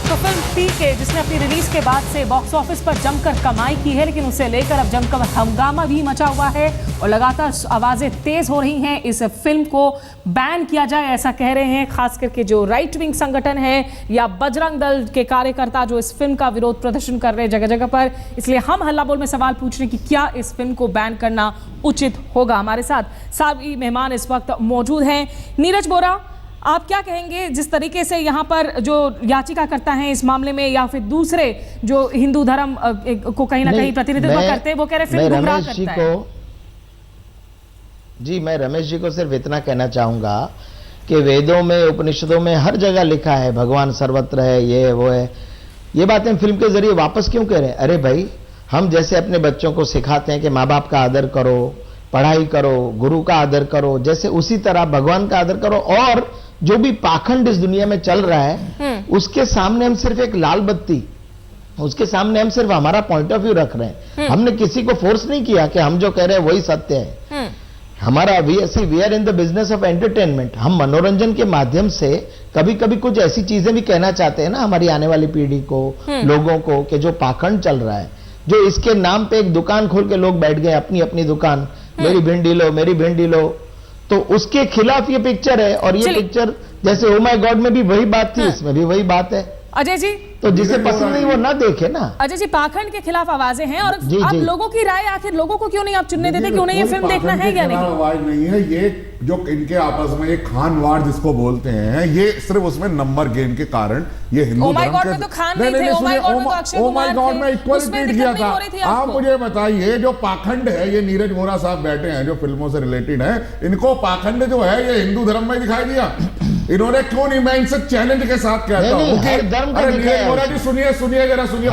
तो फिल्म पीके जिसने अपनी रिलीज के बाद से बॉक्स ऑफिस पर जमकर कमाई की है, लेकिन उसे लेकर अब जमकर हंगामा भी मचा हुआ है और लगातार आवाजें तेज हो रही हैं इस फिल्म को बैन किया जाए, ऐसा कह रहे हैं खास करके जो राइट विंग संगठन है या बजरंग दल के कार्यकर्ता जो इस फिल्म का विरोध प्रदर्शन कर रहे हैं जगह जगह पर। इसलिए हम हल्ला बोल में सवाल पूछ रहे हैं कि क्या इस फिल्म को बैन करना उचित होगा। हमारे साथ साबी मेहमान इस वक्त मौजूद हैं। नीरज बोरा, आप क्या कहेंगे जिस तरीके से यहाँ पर जो याचिका करता है इस मामले में या फिर दूसरे जो हिंदू धर्म को कहीं ना कहीं प्रतिनिधित्व करते हैं, वो कह रहे फिल्म गुमराह करता है। जी, मैं रमेश जी को सिर्फ इतना कहना चाहूंगा कि वेदों में, उपनिषदों में हर जगह लिखा है भगवान सर्वत्र है, ये है वो है। ये बातें फिल्म के जरिए वापस क्यों कह रहे हैं? अरे भाई, हम जैसे अपने बच्चों को सिखाते हैं कि माँ बाप का आदर करो, पढ़ाई करो, गुरु का आदर करो, जैसे उसी तरह भगवान का आदर करो। और जो भी पाखंड इस दुनिया में चल रहा है उसके सामने हम सिर्फ एक लाल बत्ती, उसके सामने हम सिर्फ हमारा पॉइंट ऑफ व्यू रख रहे हैं। हमने किसी को फोर्स नहीं किया कि हम जो कह रहे हैं वही सत्य है। हमारा we are in the business of entertainment. हम मनोरंजन के माध्यम से कभी कभी कुछ ऐसी चीजें भी कहना चाहते हैं ना हमारी आने वाली पीढ़ी को, लोगों को, कि जो पाखंड चल रहा है, जो इसके नाम पे एक दुकान खोल के लोग बैठ गए, अपनी अपनी दुकान, मेरी भिंडी लो, मेरी भिंडी लो, तो उसके खिलाफ ये पिक्चर है। और ये पिक्चर जैसे ओ माय गॉड में भी वही बात थी, इसमें भी वही बात है। अजय जी, तो जिसे पसंद नहीं वो ना देखे ना। अजय जी, पाखंड के खिलाफ आवाजें हैं और आप लोगों की राय, आखिर लोगों को क्यों नहीं आप चुनने देते कि उन्हें ये फिल्म देखना है या नहीं? आवाज नहीं है ये, जो इनके आपस में ये खान वार जिसको बोलते हैं, ये सिर्फ उसमें नंबर गेम के कारण ये हिंदू धर्म के तो खान नहीं थे, ओ माय गॉड में इक्वल ट्वीट किया था। आप मुझे बताइए, जो पाखंड है, ये नीरज वोरा साहब बैठे हैं जो फिल्मों से रिलेटेड है, इनको पाखंड जो है ये हिंदू धर्म में दिखाई दिया? इन्होंने क्यों नहीं? मैं इनसे चैलेंज के साथ कहता हूं, नीरज वोरा जी सुनिए, सुनिए जरा, सुनिए,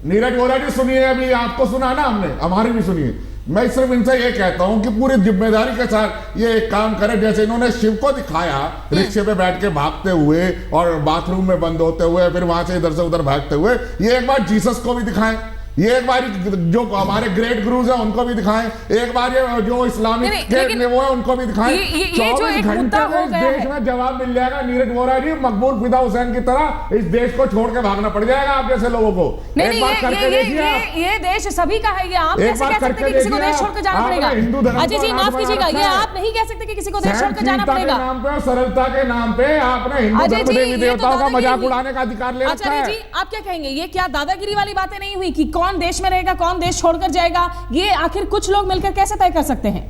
नीरज वोरा जी सुनिए, अभी आपको सुना ना हमने, हमारी भी सुनिए। मैं सिर्फ इनसे ये कहता हूं कि पूरी जिम्मेदारी के साथ ये एक काम करें, जैसे इन्होंने शिव को दिखाया रिक्शे पे बैठ के भागते हुए और बाथरूम में बंद होते हुए, फिर वहां से इधर से उधर भागते हुए, ये एक बार जीसस को भी दिखाएं, ये एक बार जो हमारे ग्रेट गुरुज है उनको भी दिखाएं, एक बार ये जो इस्लामिक वो है उनको भी दिखाएं। 24 घंटे में इस देश में जवाब मिल जाएगा नीरज वोरा जी, मकबूल फिदा हुसैन की तरह इस देश को छोड़ के भागना पड़ जाएगा आप जैसे लोगों को। एक बार करके देखिए, ये देश सभी का है, ये आप कैसे कह सकते हैं कि किसी को देश छोड़कर जाना पड़ेगा? अजय जी माफ कीजिएगा, ये आप नहीं कह सकते कि किसी को देश छोड़कर जाना पड़ेगा। नाम पे, सरलता के नाम पे आपने हिंदू धर्म देवी देवताओं का मजाक उड़ाने का अधिकार ले रखा है। जी आप क्या कहेंगे, ये क्या दादागिरी वाली बातें नहीं हुई कि कौन देश में रहेगा, कौन देश छोड़कर जाएगा? ये आखिर कुछ लोग मिलकर कैसे तय कर सकते हैं?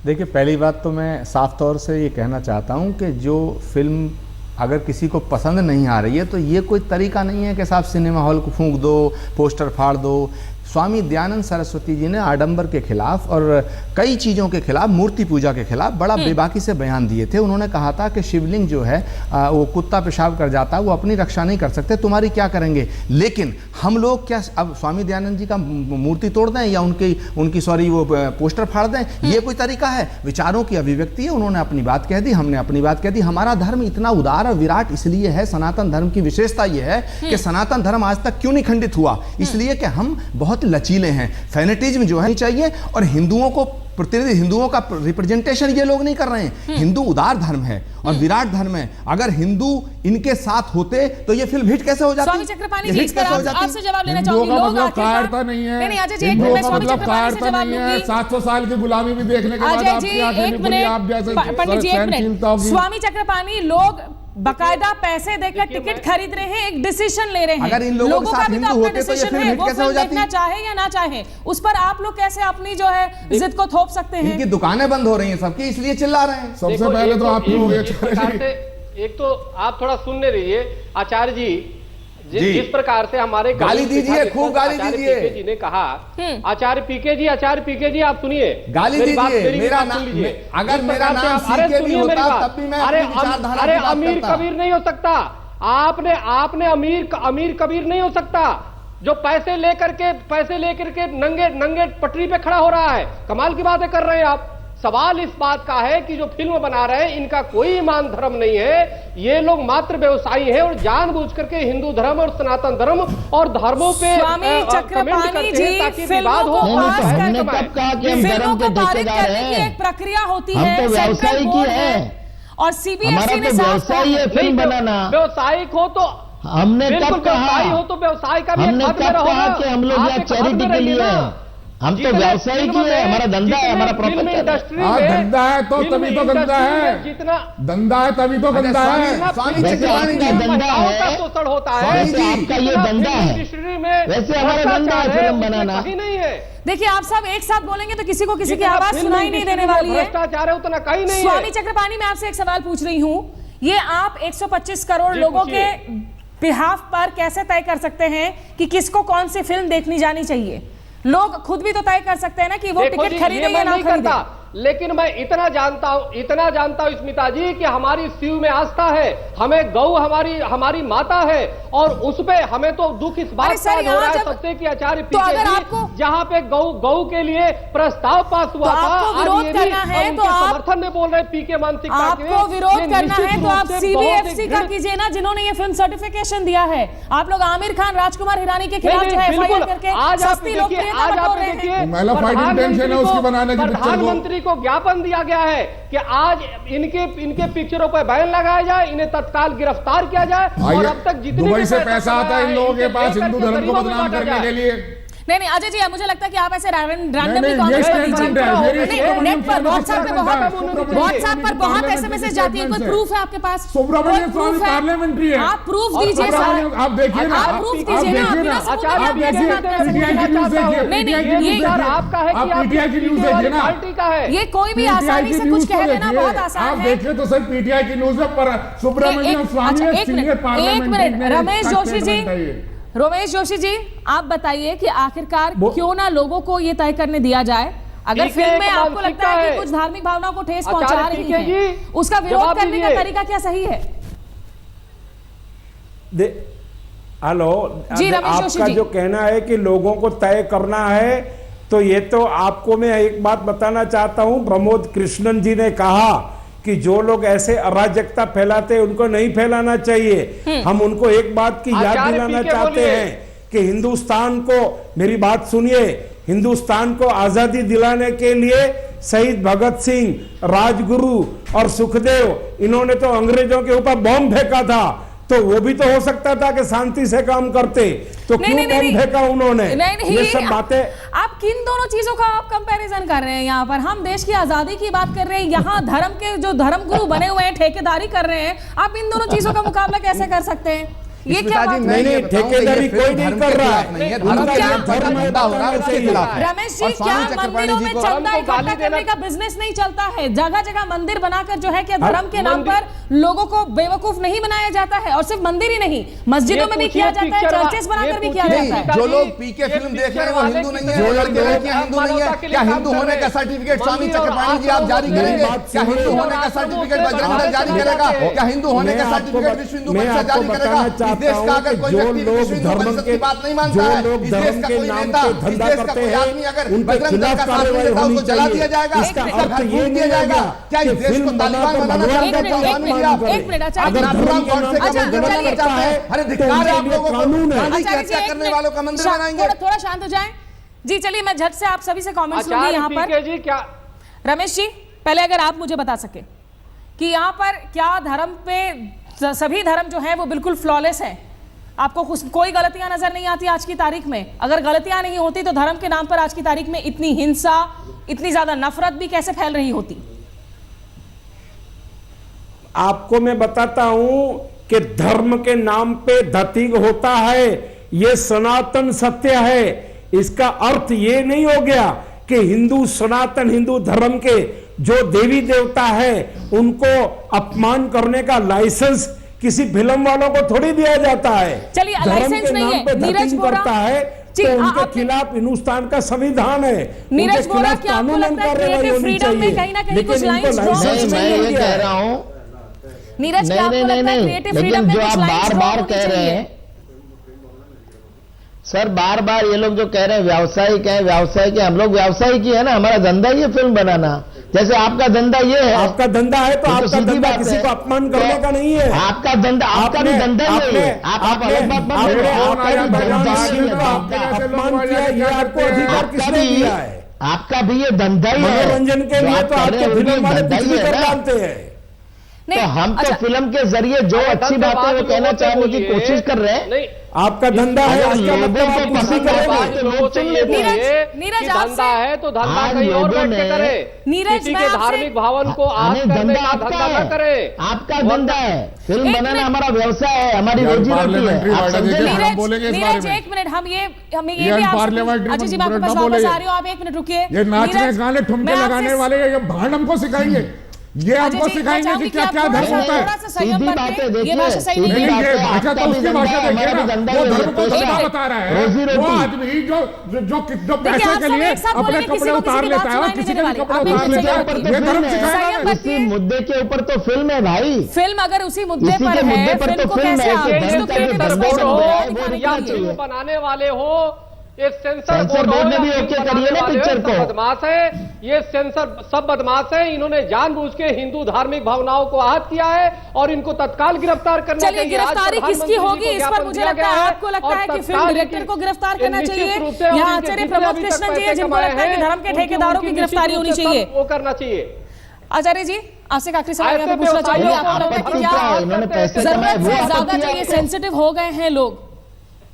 देखिए, पहली बात तो मैं साफ तौर से ये कहना चाहता हूं कि जो फिल्म अगर किसी को पसंद नहीं आ रही है तो ये कोई तरीका नहीं है कि साहब सिनेमा हॉल को फूंक दो, पोस्टर फाड़ दो। स्वामी दयानंद सरस्वती जी ने आडंबर के खिलाफ और कई चीज़ों के खिलाफ, मूर्ति पूजा के खिलाफ बड़ा बेबाकी से बयान दिए थे। उन्होंने कहा था कि शिवलिंग जो है वो कुत्ता पेशाब कर जाता है, वो अपनी रक्षा नहीं कर सकते, तुम्हारी क्या करेंगे? लेकिन हम लोग क्या अब स्वामी दयानंद जी का मूर्ति तोड़ दें या उनकी वो पोस्टर फाड़ दें? ये कोई तरीका है? विचारों की अभिव्यक्ति है, उन्होंने अपनी बात कह दी, हमने अपनी बात कह दी। हमारा धर्म इतना उदार और विराट इसलिए है, सनातन धर्म की विशेषता यह है कि सनातन धर्म आज तक क्यों नहीं खंडित हुआ? इसलिए कि हम बहुत लचीले हैं। फैनेटिज्म जो है चाहिए और हिंदुओं को प्रतिनिधि, हिंदुओं का रिप्रेजेंटेशन ये लोग नहीं कर रहे हैं। हिंदू उदार धर्म है और विराट धर्म है। अगर हिंदू इनके साथ होते तो ये फिल्म हिट कैसे हो जाती? स्वामी चक्रपाणी जी, आपसे जवाब लेना चाहूंगी। मतलब कायरता नहीं है, नहीं अजय जी, एक मिनट, स्वामी चक्रपाणी से जवाब लूंगी। 700 साल की गुलामी भी देखने के बाद अजय जी एक मिनट, पंडित जी एक मिनट। स्वामी चक्रपाणी, लोग बकायदा पैसे देकर टिकट खरीद रहे हैं, एक डिसीजन ले रहे हैं। अगर इन लोगों के साथ हिंदू होते तो ये फिल्म हिट कैसे हो जाती? देखना चाहे या ना चाहे, उस पर आप लोग कैसे अपनी जो है जिद को थोप सकते हैं? इनकी दुकानें बंद हो रही हैं सबकी, इसलिए चिल्ला रहे हैं। सबसे पहले तो आप एक तो आप थोड़ा सुनने रहिए आचार्य जी, जिस प्रकार से हमारे गाली दीजिए, खूब गाली दीजिए। पीके जी ने कहा, आचार्य पीके जी आप सुनिए, गाली दीजिए। मेरा नाम, अगर मेरा नाम सीके भी होता तब भी मैं अपनी विचारधारा अरे अमीर कबीर नहीं हो सकता, आपने अमीर कबीर नहीं हो सकता जो पैसे लेकर के नंगे पटरी पे खड़ा हो रहा है। कमाल की बातें कर रहे हैं आप। सवाल इस बात का है कि जो फिल्म बना रहे हैं इनका कोई ईमान धर्म नहीं है, ये लोग मात्र व्यवसायी हैं और जानबूझ करके हिंदू धर्म और सनातन धर्म और धर्मों पे कमेंट करते हैं ताकि विवाद हो। फिल्मों को पारित करने की एक प्रक्रिया होती है, व्यवसायी की है और सीबीएसई हमारा ने तो साफ व्यवसाय ही है फिल्म बनाना। व्यवसायिक हो तो हमने बिल्कुल कब कहा, व्यवसायी हो तो व्यवसाय का भी एक हमने हद में कब रहो कहा ना। कि हम लोग आप यहाँ एक हद चैरिटी में के रहिए लिए ना। हैं? हम तो जितने व्यवसायी फिल्म की है, में, हमारा धंधा है, जितने हमारा फिल्म प्रोफेशन है। इंडस्ट्री हाँ, में, धंधा है तो फिल्म तभी तो धंधा इंडस्ट्री में है। जितना धंधा है तभी तो धंधा है। स्वामी वैसे चक्रपाणी आपका जी, धंधा महिलाओं का है, शोषण होता है, वैसे आपका ये जितना धंधा फिल्म है, इंडस्ट्री में वैसे हमारा धंधा है भ्रष्टाचार फिल्म उसमें बनाना। कहीं नहीं है। देखिए, आप सब एक साथ बोलेंगे तो किसी को किसी की जितना आवाज फिल्म सुनाई नहीं इंडस्ट्री देने में वाली है। भ्रष्टाचार है उतना कहीं नहीं स्वामी है। चक्रपाणी, मैं आपसे एक सवाल पूछ रही हूं, ये आप 125 करोड़ जी, लोगों पूछिए। के बिहाफ पर कैसे तय कर सकते हैं कि किसको कौन सी फिल्म देखनी जानी चाहिए? लोग खुद भी तो तय कर सकते हैं ना कि वो देखो टिकट जी, खरीदे ये या मैं ना नहीं खरीदे। करता, लेकिन मैं इतना जानता हूं स्मिता जी कि हमारी शिव में आस्था है, हमें गौ हमारी माता है, और उस पे हमें तो दुख इस बात अरे सर, का हो यहाँ रहा है जब- सबसे कि आचार्य तो अगर पीके जी, आपको- जहां पे गौ के लिए प्रस्ताव पास हुआ तो था, आपको आज विरोध ये करना भी है उनके तो आप- समर्थन में बोल रहे हैं पीके मानसिकता के। आपको विरोध ये करना निश्चित है तो रूप आप से सीबीएफसी का बहुत ही कीजिए ना, जिन्होंने ये फिल्म सर्टिफिकेशन दिया है। आप लोग आमिर खान, राजकुमार हिरानी के खिलाफ नहीं, जो है नहीं, एफआईआर बिल्कुल। करके आज आप सस्ती देखिए, लोकप्रियता आज बटोर आप रहे देखिए, हैं। महिला फाइटिंग टेंशन है उसकी बनाने की पिक्चर को। प्रधानमंत्री को ज्ञापन दिया गया है कि आज इनके पिक्चरों पर बैन लगाया जाए, इन्हें तत्काल गिरफ्तार किया जाए, और आइए, अब तक जितने दुबई भी से पैसा आता है इन लोगों के पास इनसे हिंदू लेकर धर्म को गरीबों में बदनाम बांटा करने जाए। के लिए। नहीं, अजय जी, मुझे लगता है कि आप ऐसे रैंडमली नहीं, कमेंट्स ये मत स्टेटमेंट दीजिए। है, मेरी नहीं, सुब्रमण्यम नेट पर स्वामी व्हाट्सएप पे सुब्रमण्यम बहुत स्वामी एसएमएस जाती है। कोई है। प्रूफ है आपके पास? सुब्रमण्यम कोई स्वामी proof है? पार्लियामेंट्री है। आप प्रूफ और दीजिए सुब्रमण्यम, सर। आप देखिए ना, आप प्रूफ दीजिए ना, देखिए बिना ना, सबूत के आचार्य आप कैसे देखिए, बात कर सकते पीटीआई की हैं? न्यूज़ देखिए, नहीं, पीटीआई की नहीं, न्यूज़ ये देखिए। आपका है कि आप आप पीटीआई की न्यूज़ पीके वाली देखिए ना। पार्टी का है। ये कोई भी पीटीआई आसानी की से न्यूज़ कुछ कह को देना देखिए। बहुत आसान आप है। देखिए तो सर पीटीआई की न्यूज़ में पर सुब्रमण्यम स्वामी अच्छा, एक senior parliamentary minute, Ramesh Joshi ji, statement है ये। रमेश जोशी जी, आप बताइए कि आखिरकार क्यों ना लोगों को ये तय करने दिया जाए? अगर ठीक है, फिल्म में एक आपको लगता मानसिकता है कि है। कुछ धार्मिक भावनाओं को ठेस आचार्य पहुंचा रही पीके है, जी, उसका विरोध जवाब करने का दीजिए। तरीका क्या सही है? हेलो, जी, रमेश जोशी आपका जी। जो कहना है कि लोगों को तय करना है, तो ये तो आपको मैं एक बात बताना चाहता हूं। प्रमोद कृष्णन जी ने कहा कि जो लोग ऐसे अराजकता फैलाते हैं उनको नहीं फैलाना चाहिए। हम उनको एक बात की याद आचार्य दिलाना पीके चाहते बोलिए। हैं कि हिंदुस्तान को, मेरी बात सुनिए, हिंदुस्तान को आजादी दिलाने के लिए शहीद भगत सिंह, राजगुरु और सुखदेव, इन्होंने तो अंग्रेजों के ऊपर बॉम्ब फेंका था, तो वो भी तो हो सकता था कि शांति से काम करते, तो नहीं, क्यों नहीं, बॉम्ब फेंका उन्होंने? नहीं, ये सब बातें आप किन दोनों चीजों का आप कंपैरिजन कर रहे हैं? यहाँ पर हम देश की आजादी की बात कर रहे हैं, यहाँ धर्म के जो धर्मगुरु बने हुए हैं ठेकेदारी कर रहे हैं। आप इन दोनों चीजों का मुकाबला कैसे कर सकते हैं? ये क्या बात है? नहीं, ठेकेदारी कोई नहीं कर रहा है। नहीं है, उनका धर्म जो का धर्म है, धंधा हो रहा है उसके खिलाफ है। रमेश जी, और क्या स्वामी चक्रपाणी मंदिरों जी में को चंदा हमको गाली इकट्ठा करने देना- का बिजनेस नहीं चलता है? जगह जगह मंदिर बनाकर जो है कि धर्म के नाम पर लोगों को बेवकूफ नहीं बनाया जाता है। और सिर्फ मंदिर ही नहीं, मस्जिदों में भी किया जाता है, चर्चेस बनाकर भी किया नहीं, जाता है। जो लोग पीके फिल्म देख रहे हैं वो हिंदू नहीं है, लड़के लड़कियां हिंदू नहीं है। क्या हिंदू होने का सर्टिफिकेट स्वामी चक्रपाणी जी आप जारी करेंगे? क्या हिंदू होने का सर्टिफिकेट बजरंग दल जारी करेगा? क्या हिंदू होने का सर्टिफिकेट विश्व हिंदू परिषद जारी करेगा? इस देश का अगर कोई जो व्यक्ति लोग विश्व हिंदू धर्म परिषद के की बात नहीं मानता जो है, लोग इस धर्म देश का के कोई नाम नेता, पे इस धंधा देश का करते कोई हैं, आदमी अगर उनके बजरंग दल खिलाफ का साथ कार्रवाई नहीं देता होनी उसको जला चाहिए। दिया जाएगा, इसका उसका अर्थ घर ये फूंक दिया नहीं जाएगा। होगा क्या इस कि देश को फिल्म तालिबान बनाकर बनाना भगवान चाहते का हैं? अपमान स्वामी जी आप करे। एक मिनट, आचार्य अगर जी, धर्म प्रोग्राम के कौन नाम से पे अच्छा, गलत चलिए, करता है, अरे तो धिक्कार है उनके आप लिए लोगों को। कानून है। गांधी की आचार्य जी, हत्या एक करने मिनट, वालों का मंदिर बनाएंगे। थोड़ा शांत हो जाएं। जी, चलिए, मैं झट से आप सभी से कमेंट्स लूंगी यहाँ पर। पीके जी, क्या रमेश जी, पहले अगर आप मुझे बता सके कि यहाँ पर क्या धर्म पे सभी धर्म जो है वो बिल्कुल फ्लॉलेस है? आपको कोई गलतियां नजर नहीं आती आज की तारीख में? अगर गलतियां नहीं होती तो धर्म के नाम पर आज की तारीख में इतनी हिंसा, इतनी ज्यादा नफरत भी कैसे फैल रही होती? आपको मैं बताता हूं कि धर्म के नाम पे धतिंग होता है, ये सनातन सत्य है। इसका अर्थ ये नहीं हो गया कि हिंदू, सनातन हिंदू धर्म के जो देवी देवता है उनको अपमान करने का लाइसेंस किसी फिल्म वालों को थोड़ी दिया जाता है। चलिए, धर्म लाइसेंस के नहीं नाम है। पे नीरज धतिंग बोरा करता है जी, तो उनके आपने- खिलाफ हिंदुस्तान का संविधान है, नीरज उनके बोरा, खिलाफ क्या आपको कानूनन लगता है कार्रवाई क्रिएटिव होनी फ्रीडम में चाहिए, कहीं ना कहीं लेकिन कुछ इनको लाइंस ड्रॉ लाइसेंस नहीं, मैं नहीं ये दिया कह है। रहा हूं, नीरज, क्या आपको लगता है क्रिएटिव फ्रीडम लेकिन में जो कुछ आप लाइंस बार ड्रॉ बार होनी कह रहे चाहिए? हैं सर, बार बार ये लोग जो कह रहे हैं व्यावसायिक है, व्यावसायिक है, हम लोग व्यावसायिक ही है ना, हमारा धंधा ही है फिल्म बनाना। जैसे आपका धंधा ये है, आपका धंधा है तो ये आपका सीधी धंधा बात किसी है। को अपमान करने तो का नहीं है। आपका धंधा, आपका भी धंधा ही नहीं है। आप अलग बात मत करो। आपका आपका भी भगवान धंधा शिव ही का है। आपने अपमान किया, ये आपको अधिकार आपका किसने भी, दिया है? आपका भी ये धंधा ही है। मनोरंजन के जो लिए आप तो कर रहे आपके हैं, वो भी फिल्म वाले धंधा कुछ ही भी है कर ना। डालते हैं। नहीं, तो हम तो अच्छा। फिल्म के जरिए जो अच्छी बात है वो कहना चाहने की कोशिश कर रहे हैं। नहीं, आपका धंधा है, अगर इसका लोगों मतलब को आप कुछ पसंद नहीं आता करेंगे। है तो लोग सुन लेते हैं। नीरज, आपसे- धंधा है तो धंधा आज कहीं और लोगों बैठ के ने- करे। नीरज, किसी मैं के आपसे- धार्मिक भावन को आज हमें करने का आपका धंधा न है, करे। आपका धंधा है, फिल्म एक बनाना मिनट। हमारा व्यवसाय है, हमारी यार, रोजी रोटी पार्लियामेंट्री है। आप वर्ड समझे देखिए, ना? हम बोलेंगे इस बारे नीरज में। एक मिनट, हम ये ये भी आपसे पार्लियामेंट्री अच्छा जी, मैं आपके वर्ड पास ना वापस बोले। आ रही हूँ, आप एक मिनट रुकिए। ये नाचने नीरज, गाने ठुमके मैं आपसे- लगाने वाले ये भांड हमको सिखाएंगे, ये अजय हमको जी, मैं सिखाएंगे चाहूंगी कि कि क्या आप क्या थोड़ा धर्म सा- होता है। थोड़ा सा संयम सीधी बरतें। बात है, ये देखिए, भाषा सही सीधी नहीं नहीं, है। ये बात है, भाषा आपका तो भी उसकी धंधा भाषा है, देखिए हमारा ना, भी धंधा वो है, धर्म को पैसा धंधा है, बता रहा है, रोजी वो रोटी। आदमी जो देखिए, पैसे आप के सब लिए एक साथ अपने बोलेंगे, किसी कपड़े को उतार किसी की लेता बात है और सुनाई किसी नहीं के भी देने कपड़े वाली। उतार आप लेता है, एक मिनट ये धर्म संयम सिखाएगा। बरतिए। इसी मुद्दे के ऊपर तो फिल्म है भाई। फिल्म अगर उसी मुद्दे इसी पर के है, मुद्दे पर फिल्म तो को फिल्म कैसे है, आप ऐसे इसको धर्म का क्रिएटिव जो स्पेस धर्म हो, हो रहा है, दिखाने वो की या दिखना फिल्म चाहिए। बनाने वाले हो, ये सेंसर सेंसर बोर्ड ने भी ओके करिए ना पिक्चर को। बदमाश है, ये सेंसर सब बदमाश है। इन्होंने जानबूझ के हिंदू धार्मिक भावनाओं को आहत किया है और इनको तत्काल गिरफ्तार करना चलिए, चाहिए। आज गिरफ्तारी प्रधानमंत्री किसकी जी को होगी इस पर ज्ञापन मुझे दिया लगता गया है, आपको लगता और है कि फिल्म तत्काल डायरेक्टर को गिरफ्तार करना निश्चित चाहिए। रूप से और यहाँ इनके आचार्य जितने प्रमोद अभी तक कृष्णन जी है, पैसे जिनको कमाए लगता है कि हैं, धर्म के उनकी ठेकेदारों की निश्चित गिरफ्तारी रूप होनी से चाहिए। सब वो करना चाहिए। आचार्य जी, आपसे एक आखिरी सवाल ऐसे यहाँ पे पूछना चाहूंगी, व्यवसायियों आपको को लगता है कि आपत्ति क्या क्या है? इन्होंने पैसे कमाए, जरूरत वो से ज्यादा आपत्ति जो ये आपको? सेंसिटिव हो गए हैं लोग,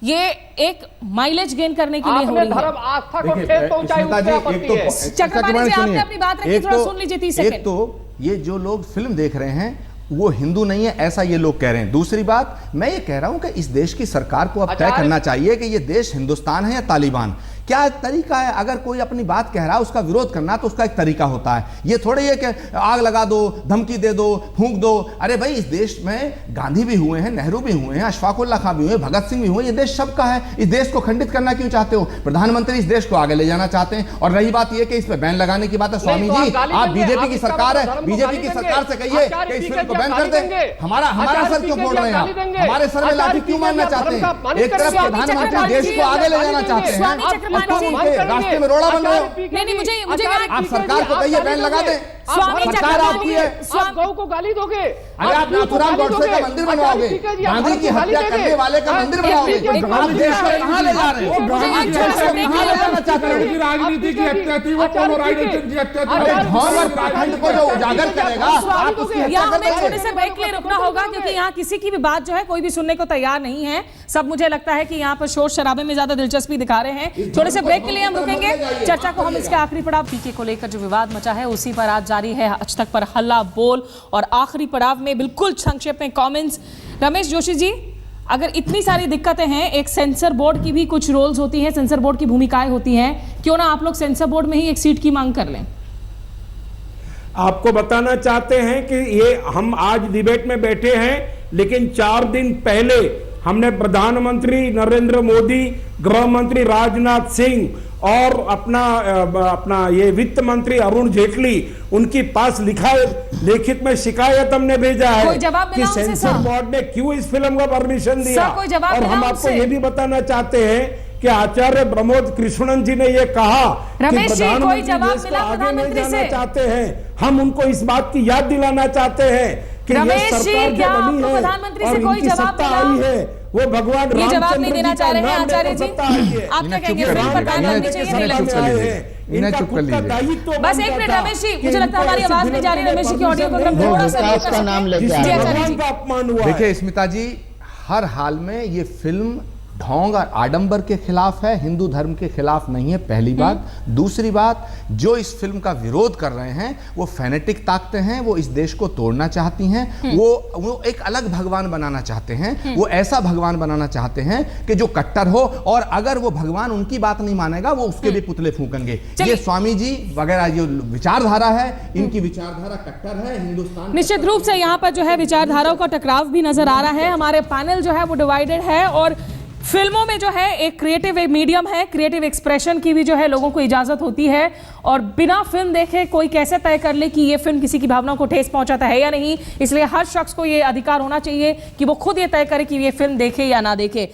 ये एक माइलेज गेन करने के लिए हो आपने रही है। धर्म आस्था को देखिए, ठेस पहुंचाई, स्मिता उससे जी, आपत्ति है। चक्रपाणी जी, आपने अपनी बात रखी, थोड़ा सुन लीजिए 30 सेकंड। एक तो ये जो लोग फिल्म देख रहे हैं वो हिंदू नहीं है ऐसा ये लोग कह रहे हैं। दूसरी बात, मैं ये कह रहा हूं कि इस देश की सरकार को अब तय आचार्य- करना चाहिए कि ये देश हिंदुस्तान है या तालिबान। क्या तरीका है? अगर कोई अपनी बात कह रहा है उसका विरोध करना तो उसका एक तरीका होता है। ये थोड़े ये कि आग लगा दो, धमकी दे दो, फूंक दो। अरे भाई, इस देश में गांधी भी हुए हैं, नेहरू भी हुए हैं, अशफाकुल्ला खां भी हुए, भगत सिंह भी हुए। ये देश सबका है। इस देश को खंडित करना क्यों चाहते हो? प्रधानमंत्री इस देश को आगे ले जाना चाहते हैं। और रही बात ये कि इस पर बैन लगाने की बात है, स्वामी तो आप जी गाली आप देंगे, बीजेपी आप की इसका सरकार मतलब है, धर्म को बीजेपी गाली की देंगे। सरकार से कहिए आचार्य कि इस स्पीकर फिल्म को जी, बैन आप कर गाली दें। देंगे। हमारा आचार्य सर क्यों स्पीकर फोड़ जी, रहे हैं आप आप? गाली देंगे। हमारे सर में आचार्य लाठी क्यों स्पीकर मारना जी, आप चाहते धर्म का हैं? अपमान एक तरफ करेंगे। प्रधानमंत्री देश को आगे ले जाना चाहते हैं, स्वामी चक्रपाणी जी, उनके रास्ते में रोड़ा बन रहे हो। नहीं, मुझे आप सरकार को कहिए बैन लगा दें। स्वामी सरकार चक्रपाणी आपकी है। जी, आप गौ को गाली दोगे? अरे आप नाथुराम गोडसे का मंदिर बनवाओगे, गांधी की हत्या करने वाले का मंदिर बनाओगे। आप देश को कहां ले जा रहे हो? गांधी जी देश को कहां ले जाना चाहते हो? की राजनीति की हत्या थी, वो पोलो राजनीति की हत्या थी। अरे धर्म और पाखंड को जो उजागर करेगा आप उसकी हत्या यहाँ कर हमें देंगे। थोड़े से ब्रेक के लिए रुकना होगा, क्योंकि यहाँ किसी की भी बात जो है कोई भी सुनने को तैयार नहीं है। सब मुझे लगता है कि यहाँ पर शोर शराबे में ज्यादा दिलचस्पी दिखा रहे हैं। थोड़े से ब्रेक के लिए हम रुकेंगे। चर्चा को हम इसके आखिरी पड़ाव पीके को लेकर जो विवाद मचा है उसी पर आज जारी है आज तक पर हल्ला बोल, और आखिरी पड़ाव में बिल्कुल संक्षेप में कमेंट्स। रमेश जोशी जी, अगर इतनी सारी दिक्कतें हैं, एक सेंसर बोर्ड की भी कुछ रोल्स होती हैं, सेंसर बोर्ड की भूमिकाएं होती हैं, क्यों ना आप लोग सेंसर बोर्ड में ही एक सीट की मांग कर लें? आपको बताना चाहते हैं कि ये हम आज डिबेट में बैठे हैं, लेकिन 4 दिन पहले हमने प्रधानमंत्री नरेंद्र मोदी, गृह मंत्री राजनाथ सिंह और अपना ये वित्त मंत्री अरुण जेटली, उनके पास लिखित में शिकायत हमने भेजा है कोई जवाब कि मिला उनसे सेंसर सर? बोर्ड ने क्यों इस फिल्म का परमिशन दिया। सर, कोई जवाब और मिला हम आपको उनसे? ये भी बताना चाहते हैं कि आचार्य प्रमोद कृष्णन जी ने ये कहा कि रमेश जी, कोई प्रधानमंत्री जवाब देश को मिला आगे ले प्रधानमंत्री जाना से? चाहते हैं। हम उनको इस बात की याद दिलाना चाहते हैं कि ये रमेश जी, सरकार जो क्या बनी आपको है प्रधानमंत्री और से कोई इनकी जवाब सत्ता मिला? आई है, वो भगवान ये जवाब रामचंद्र नहीं देना जी चाह का रहे हैं नाम आचार्य लेकर जी। सत्ता आई है। आप क्या कहेंगे? इन्हें फिल्म चुप पर बैन कर लगनी लीजिए, चाहिए, नहीं इन्हें लगनी चुप कर चाहिए? लीजिए। इन्हें चुप कर लीजिए। बस एक मिनट रमेश जी, मुझे लगता है हमारी आवाज नहीं जा रही। रमेश जी की ऑडियो को अगर हम वो थोड़ा सा विकास का नाम लेके जी, आ रहे हैं। आचार्य जी। भगवान का अपमान हुआ है। देखिए स्मिता जी, हर हाल में ये फिल्म ढोंग और आडंबर के खिलाफ है, हिंदू धर्म के खिलाफ नहीं है, पहली बात। दूसरी बात, जो इस फिल्म का विरोध कर रहे हैं वो फैनेटिक ताकतें हैं, वो इस देश को तोड़ना चाहती हैं, वो एक अलग भगवान बनाना चाहते हैं, वो ऐसा भगवान बनाना चाहते हैं कि जो कट्टर हो, और अगर वो भगवान उनकी बात नहीं मानेगा वो उसके भी पुतले फूकेंगे। ये स्वामी जी वगैरह जो विचारधारा है, इनकी विचारधारा कट्टर है। हिंदुस्तान निश्चित रूप से यहाँ पर जो है विचारधाराओं का टकराव भी नजर आ रहा है। हमारे पैनल जो है वो डिवाइडेड है, और फिल्मों में जो है एक क्रिएटिव मीडियम है, क्रिएटिव एक्सप्रेशन की भी जो है लोगों को इजाजत होती है, और बिना फिल्म देखे कोई कैसे तय कर ले कि ये फिल्म किसी की भावनाओं को ठेस पहुंचाता है या नहीं। इसलिए हर शख्स को ये अधिकार होना चाहिए कि वो खुद ये तय करे कि ये फिल्म देखे या ना देखे।